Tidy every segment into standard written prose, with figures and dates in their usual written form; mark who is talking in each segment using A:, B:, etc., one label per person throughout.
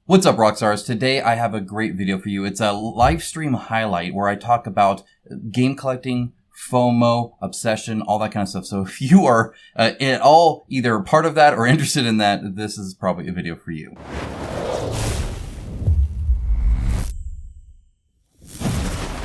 A: What's up, Rockstars? Today I have a great video for you. It's a live stream highlight where I talk about game collecting, FOMO, obsession, all that kind of stuff. So if you are at all either part of that or interested in that, this is probably a video for you.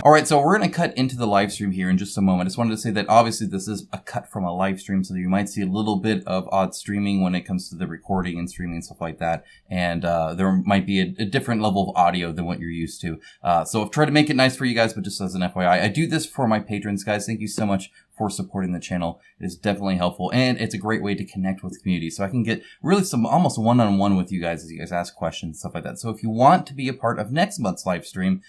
A: Alright, so we're going to cut into the live stream here in just a moment. I just wanted to say that obviously this is a cut from a live stream, so you might see a little bit of odd streaming when it comes to the recording and streaming and stuff like that. And there might be a different level of audio than what you're used to. So I've tried to make it nice for you guys, but just as an FYI, I do this for my patrons, guys. Thank you so much for supporting the channel. It is definitely helpful, and it's a great way to connect with the community. So I can get really some almost one-on-one with you guys as you guys ask questions, stuff like that. So if you want to be a part of next month's live stream,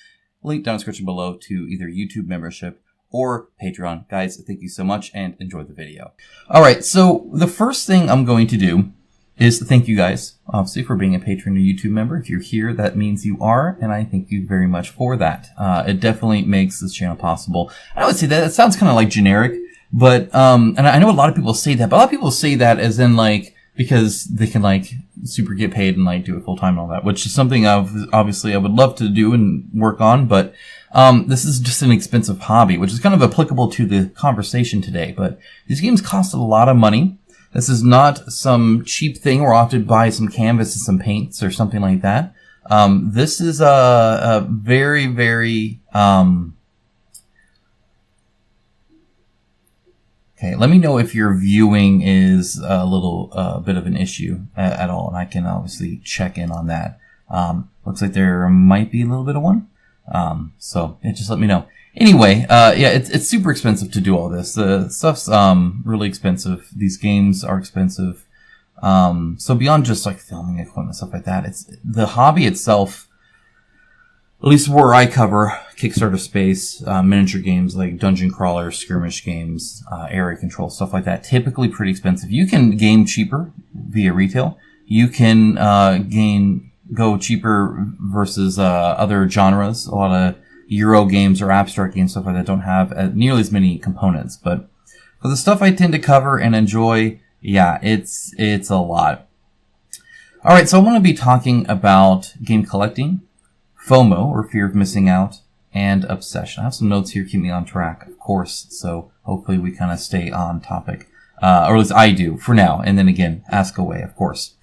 A: link down in the description below to either YouTube membership or Patreon. Guys, thank you so much and enjoy the video. Alright, so the first thing I'm going to do is thank you guys, obviously, for being a patron or YouTube member. If you're here, that means you are, and I thank you very much for that. It definitely makes this channel possible. I would say that it sounds kind of like generic, but, and I know a lot of people say that, but a lot of people say that as in like, because they can like super get paid and like do it full time and all that, which is something obviously I would love to do and work on, but this is just an expensive hobby, which is kind of applicable to the conversation today. But these games cost a lot of money. This is not some cheap thing where I'll have to buy some canvas and some paints or something like that. This is a very, very okay, let me know if your viewing is a little bit of an issue at all, and I can obviously check in on that. Looks like there might be a little bit of one. So yeah, just let me know. Anyway, yeah, it's super expensive to do all this. The stuff's really expensive. These games are expensive. So beyond just like filming equipment, stuff like that, it's the hobby itself. At least where I cover Kickstarter space, miniature games like dungeon crawlers, skirmish games, area control, stuff like that. Typically pretty expensive. You can game cheaper via retail. You can go cheaper versus other genres. A lot of Euro games or abstract games, stuff like that, don't have nearly as many components. But for the stuff I tend to cover and enjoy, yeah, it's a lot. All right, so I want to be talking about game collecting, FOMO, or fear of missing out, and obsession. I have some notes here, keep me on track, of course, so hopefully we kind of stay on topic. Or at least I do, for now, and then again, ask away, of course.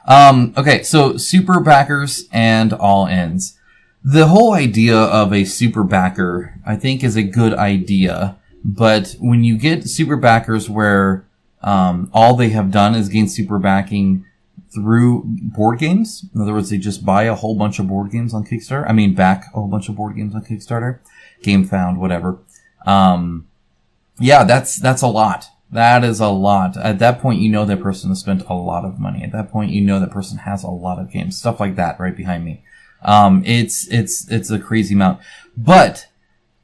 A: Okay, so super backers and all-ins. The whole idea of a super backer, I think, is a good idea, but when you get super backers where all they have done is gain super backing through board games. In other words, they just buy a whole bunch of board games on Kickstarter. I mean, back a whole bunch of board games on Kickstarter. GameFound, whatever. Yeah, that's a lot. That is a lot. At that point, you know that person has spent a lot of money. At that point, you know that person has a lot of games. Stuff like that right behind me. It's a crazy amount. But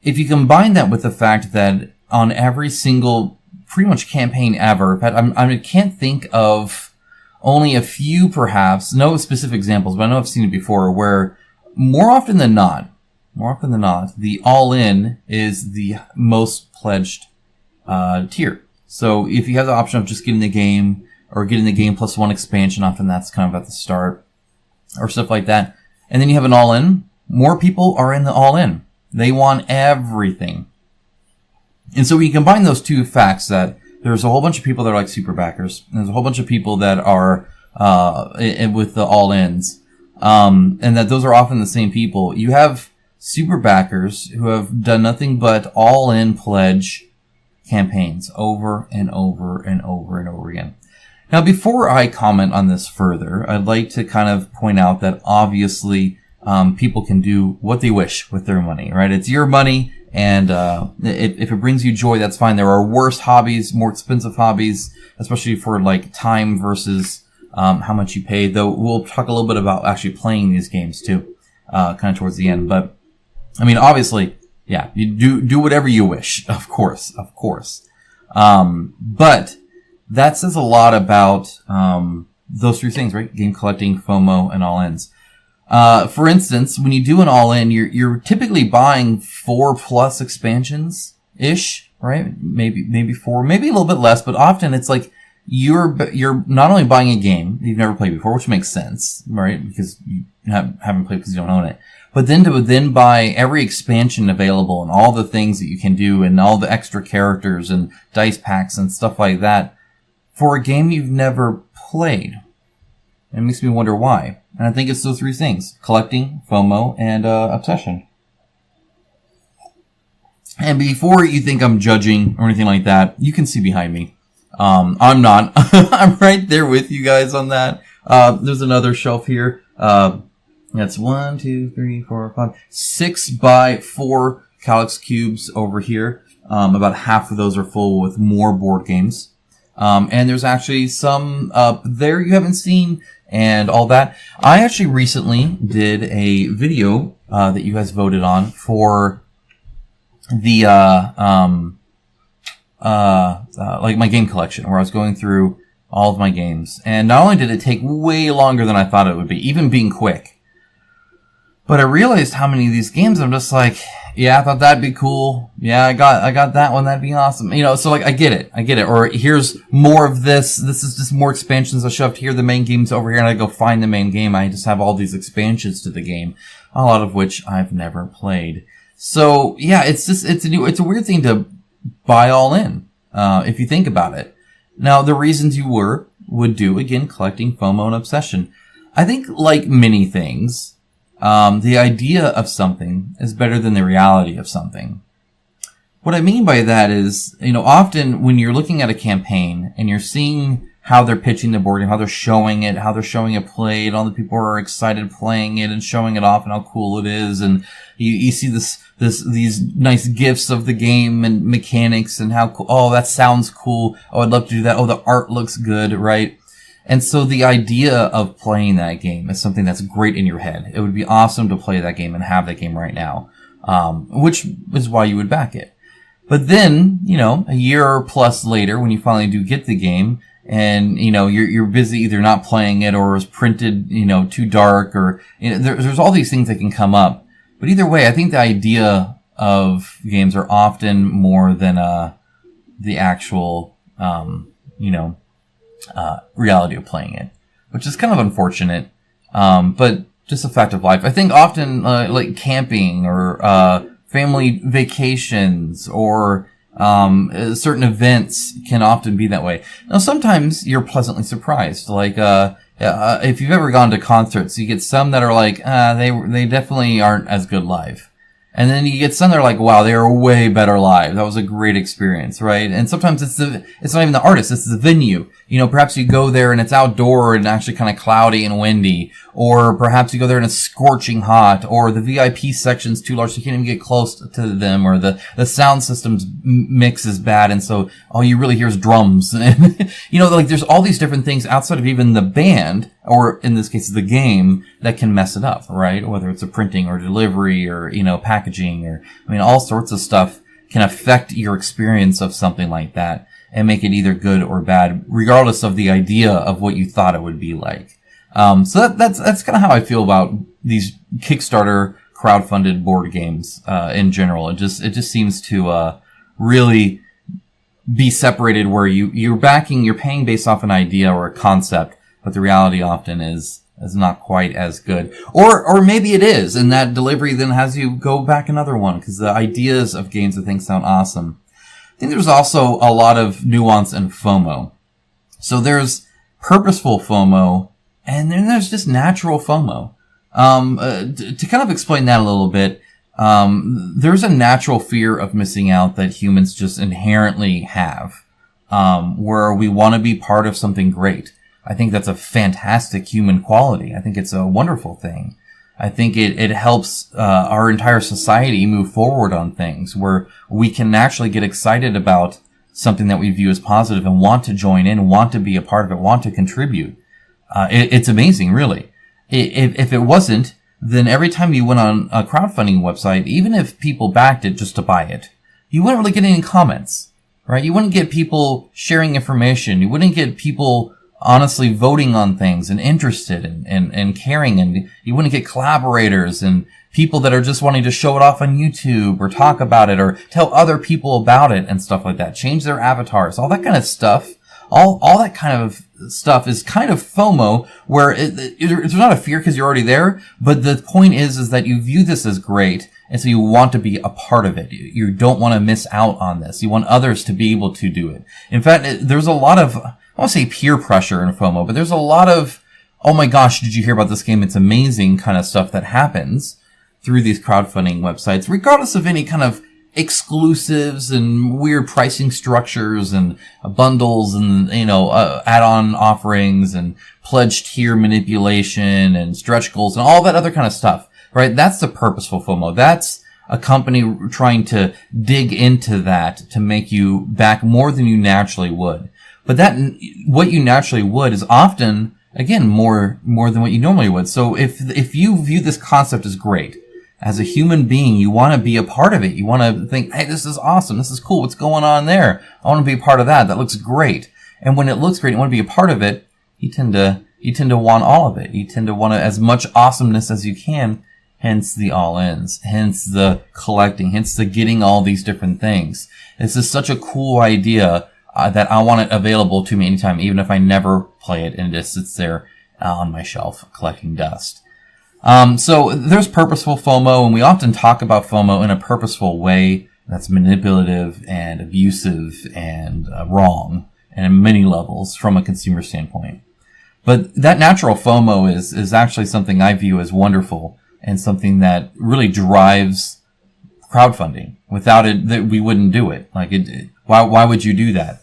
A: if you combine that with the fact that on every single pretty much campaign ever, in fact, I can't think of only a few, perhaps, no specific examples, but I know I've seen it before, where more often than not, the all-in is the most pledged tier. So if you have the option of just getting the game, or getting the game plus one expansion, often that's kind of at the start, or stuff like that, and then you have an all-in, more people are in the all-in. They want everything. And so we combine those two facts that there's a whole bunch of people that are like super backers, and there's a whole bunch of people that are with the all-ins, and that those are often the same people. You have super backers who have done nothing but all-in pledge campaigns over and over and over and over again. Now, before I comment on this further, I'd like to kind of point out that obviously people can do what they wish with their money, right? It's your money. And if it brings you joy, that's fine. There are worse hobbies, more expensive hobbies, especially for like time versus how much you pay. Though we'll talk a little bit about actually playing these games too, kind of towards the end. But I mean, obviously, yeah, you do whatever you wish, of course. But that says a lot about those three things, right? Game collecting, FOMO, and all-ins. For instance, when you do an all-in, you're typically buying 4+ expansions-ish, right? Maybe 4, maybe a little bit less, but often it's like you're not only buying a game that you've never played before, which makes sense, right? Because you haven't played because you don't own it. But then to then buy every expansion available and all the things that you can do and all the extra characters and dice packs and stuff like that for a game you've never played. It makes me wonder why. And I think it's those three things: collecting, FOMO, and obsession. And before you think I'm judging or anything like that, you can see behind me. I'm not. I'm right there with you guys on that. There's another shelf here. That's 1, 2, 3, 4, 5, 6 by 4 Calyx cubes over here. About half of those are full with more board games. And there's actually some up there you haven't seen and all that. I actually recently did a video, that you guys voted on for the, like my game collection, where I was going through all of my games. And not only did it take way longer than I thought it would be, even being quick, but I realized how many of these games I'm just like, yeah, I thought that'd be cool. Yeah, I got that one. That'd be awesome. You know, so like, I get it. Or here's more of this. This is just more expansions I shoved here. The main game's over here and I go find the main game. I just have all these expansions to the game, a lot of which I've never played. So yeah, it's a weird thing to buy all in, if you think about it. Now, the reasons you would do, again, collecting, FOMO, and obsession. I think, like many things, the idea of something is better than the reality of something. What I mean by that is, you know, often when you're looking at a campaign and you're seeing how they're pitching the board game, how they're showing it played, all the people are excited playing it and showing it off and how cool it is, and you see these nice gifs of the game and mechanics and how cool, oh, that sounds cool, oh, I'd love to do that, oh, the art looks good, right? And so the idea of playing that game is something that's great in your head. It would be awesome to play that game and have that game right now, which is why you would back it. But then, you know, a year plus later, when you finally do get the game, and, you know, you're busy either not playing it or it's printed, you know, too dark, or, you know, there's all these things that can come up. But either way, I think the idea of games are often more than, the actual, reality of playing it, which is kind of unfortunate. But just a fact of life. I think often, like camping or, family vacations or, certain events can often be that way. Now, sometimes you're pleasantly surprised. Like, if you've ever gone to concerts, you get some that are like, they definitely aren't as good live. And then you get some that are like, wow, they are way better live. That was a great experience, right? And sometimes it's not even the artist, it's the venue. You know, perhaps you go there and it's outdoor and actually kind of cloudy and windy. Or perhaps you go there and it's scorching hot. Or the VIP section's too large so you can't even get close to them. Or the sound system's mix is bad and so all you really hear is drums. And, you know, like there's all these different things outside of even the band, or in this case the game, that can mess it up, right? Whether it's a printing or delivery or, you know, packaging or, I mean, all sorts of stuff can affect your experience of something like that and make it either good or bad, regardless of the idea of what you thought it would be like. So that's kind of how I feel about these Kickstarter crowdfunded board games, in general. It just seems to, really be separated where you're paying based off an idea or a concept, but the reality often is not quite as good. Or maybe it is, and that delivery then has you go back another one, because the ideas of games I think sound awesome. I think there's also a lot of nuance in FOMO. So there's purposeful FOMO, and then there's just natural FOMO. To kind of explain that a little bit, there's a natural fear of missing out that humans just inherently have, where we want to be part of something great. I think that's a fantastic human quality. I think it's a wonderful thing. I think it helps our entire society move forward on things where we can actually get excited about something that we view as positive and want to join in, want to be a part of it, want to contribute. It's amazing, really. If it wasn't, then every time you went on a crowdfunding website, even if people backed it just to buy it, you wouldn't really get any comments, right? You wouldn't get people sharing information. You wouldn't get people honestly voting on things and interested and caring, and you wouldn't get collaborators and people that are just wanting to show it off on YouTube or talk about it or tell other people about it and stuff like that, change their avatars, all that kind of stuff. all that kind of stuff is kind of FOMO, where it's not a fear because you're already there, but the point is that you view this as great, and so you want to be a part of it. You don't want to miss out on this. You want others to be able to do it. In fact, there's a lot of, I won't say peer pressure in FOMO, but there's a lot of, oh my gosh, did you hear about this game? It's amazing kind of stuff that happens through these crowdfunding websites, regardless of any kind of exclusives and weird pricing structures and bundles and, add-on offerings and pledge tier manipulation and stretch goals and all that other kind of stuff, right? That's the purposeful FOMO. That's a company trying to dig into that to make you back more than you naturally would. But what you naturally would is often, again, more than what you normally would. So if you view this concept as great, as a human being, you want to be a part of it. You want to think, hey, this is awesome. This is cool. What's going on there? I want to be a part of that. That looks great. And when it looks great and you want to be a part of it, you tend to want all of it. You tend to want as much awesomeness as you can. Hence the all-ins. Hence the collecting. Hence the getting all these different things. This is such a cool idea that I want it available to me anytime, even if I never play it and it just sits there on my shelf collecting dust. So there's purposeful FOMO, and we often talk about FOMO in a purposeful way that's manipulative and abusive and wrong, and in many levels from a consumer standpoint. But that natural FOMO is actually something I view as wonderful and something that really drives crowdfunding. Without it, we wouldn't do it. Why would you do that?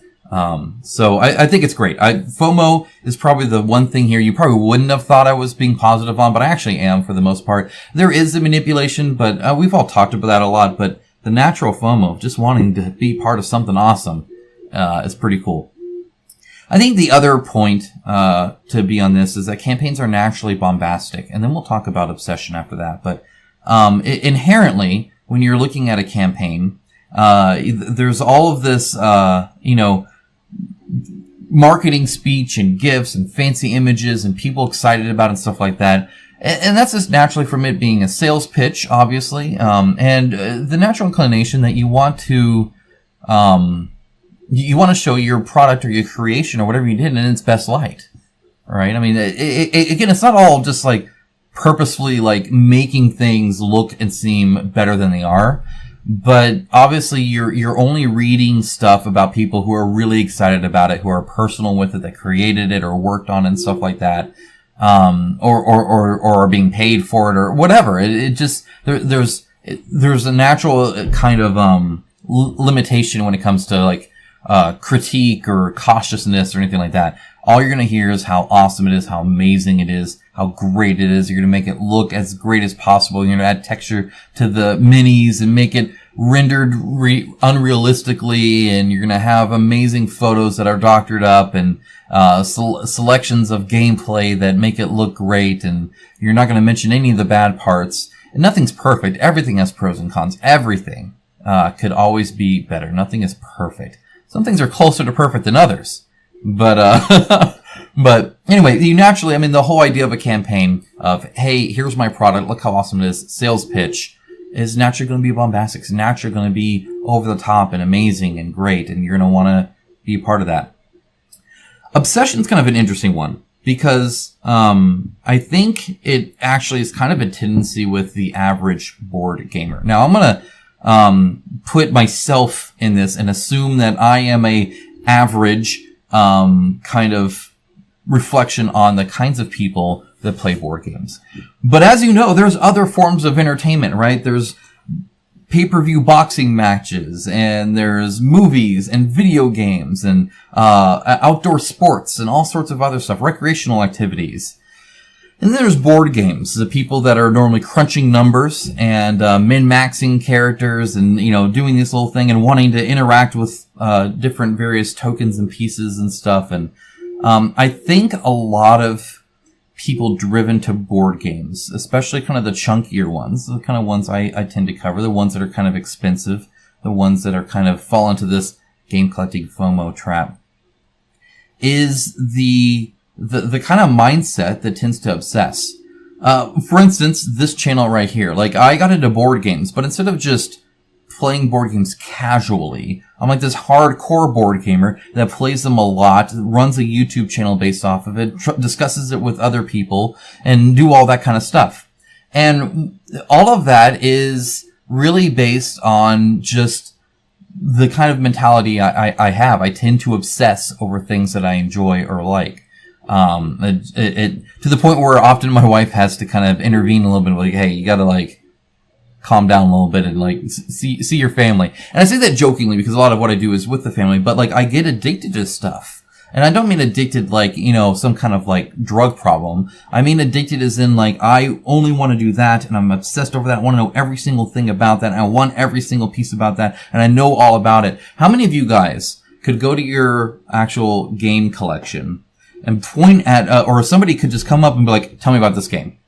A: So I think it's great. FOMO is probably the one thing here you probably wouldn't have thought I was being positive on, but I actually am for the most part. There is the manipulation, but we've all talked about that a lot. But the natural FOMO, just wanting to be part of something awesome, is pretty cool. I think the other point to be on this is that campaigns are naturally bombastic, and then we'll talk about obsession after that. But inherently, when you're looking at a campaign, there's all of this, marketing speech and gifts and fancy images and people excited about it and stuff like that. And that's just naturally from it being a sales pitch, obviously. And the natural inclination that you want to show your product or your creation or whatever you did in its best light. Right? I mean, again, it's not all just like purposefully like making things look and seem better than they are. But obviously you're only reading stuff about people who are really excited about it, who are personal with it, that created it or worked on it and stuff like that. Or are being paid for it or whatever. There's a natural kind of, limitation when it comes to like, critique or cautiousness or anything like that. All you're going to hear is how awesome it is, how amazing it is, how great it is. You're going to make it look as great as possible. You're going to add texture to the minis and make it rendered unrealistically. And you're going to have amazing photos that are doctored up and selections of gameplay that make it look great. And you're not going to mention any of the bad parts. And nothing's perfect. Everything has pros and cons. Everything could always be better. Nothing is perfect. Some things are closer to perfect than others. But anyway, the whole idea of a campaign of, hey, here's my product, look how awesome it is, sales pitch, is naturally going to be bombastic. It's naturally going to be over the top and amazing and great, and you're going to want to be a part of that. Obsession's kind of an interesting one, because I think it actually is kind of a tendency with the average board gamer. Now, I'm going to put myself in this and assume that I am a average kind of reflection on the kinds of people that play board games. But as you know, there's other forms of entertainment, right? There's pay-per-view boxing matches, and there's movies and video games and outdoor sports and all sorts of other stuff, recreational activities. And then there's board games, the people that are normally crunching numbers and min-maxing characters and, doing this little thing and wanting to interact with different various tokens and pieces and stuff. And I think a lot of people driven to board games, especially kind of the chunkier ones, the kind of ones I tend to cover, the ones that are kind of expensive, the ones that are kind of fall into this game collecting FOMO trap, is the kind of mindset that tends to obsess. For instance, this channel right here, like I got into board games, but instead of just playing board games casually. I'm like this hardcore board gamer that plays them a lot, runs a YouTube channel based off of it, discusses it with other people, and do all that kind of stuff. And all of that is really based on just the kind of mentality I have. I tend to obsess over things that I enjoy or like. To the point where often my wife has to kind of intervene a little bit, like, hey, you gotta like calm down a little bit and like see your family. And I say that jokingly because a lot of what I do is with the family, but like I get addicted to stuff. And I don't mean addicted like, you know, some kind of like drug problem. I mean addicted as in like I only want to do that and I'm obsessed over that. I want to know every single thing about that. And I want every single piece about that. And I know all about it. How many of you guys could go to your actual game collection and point at, or somebody could just come up and be like, tell me about this game.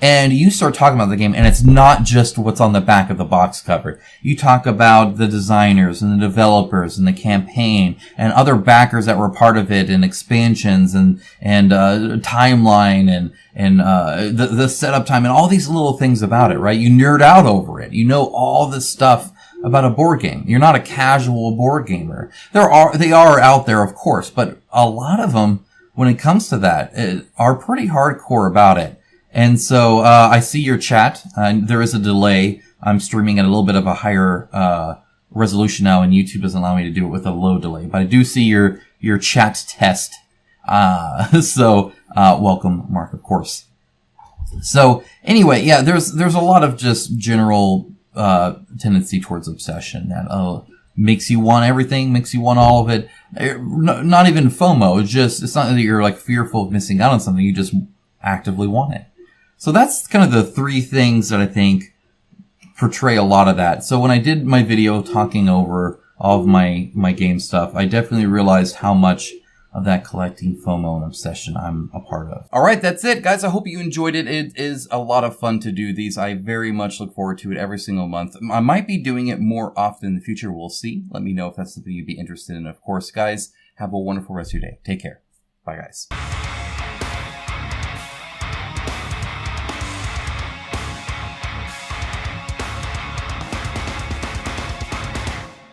A: And you start talking about the game, and it's not just what's on the back of the box cover. You talk about the designers and the developers and the campaign and other backers that were part of it, and expansions and timeline and the setup time and all these little things about it, right? You nerd out over it. You know all this stuff about a board game. You're not a casual board gamer. They are out there, of course, but a lot of them, when it comes to that, are pretty hardcore about it. And so, I see your chat. There is a delay. I'm streaming at a little bit of a higher, resolution now, and YouTube doesn't allow me to do it with a low delay. But I do see your chat test. So, welcome, Mark, of course. So, anyway, yeah, there's a lot of just general, tendency towards obsession that, makes you want everything, makes you want all of it. Not even FOMO. It's not that you're like fearful of missing out on something. You just actively want it. So that's kind of the three things that I think portray a lot of that. So when I did my video talking over all of my game stuff, I definitely realized how much of that collecting FOMO and obsession I'm a part of. All right, that's it, guys. I hope you enjoyed it. It is a lot of fun to do these. I very much look forward to it every single month. I might be doing it more often in the future. We'll see. Let me know if that's something you'd be interested in. Of course, guys, have a wonderful rest of your day. Take care. Bye, guys.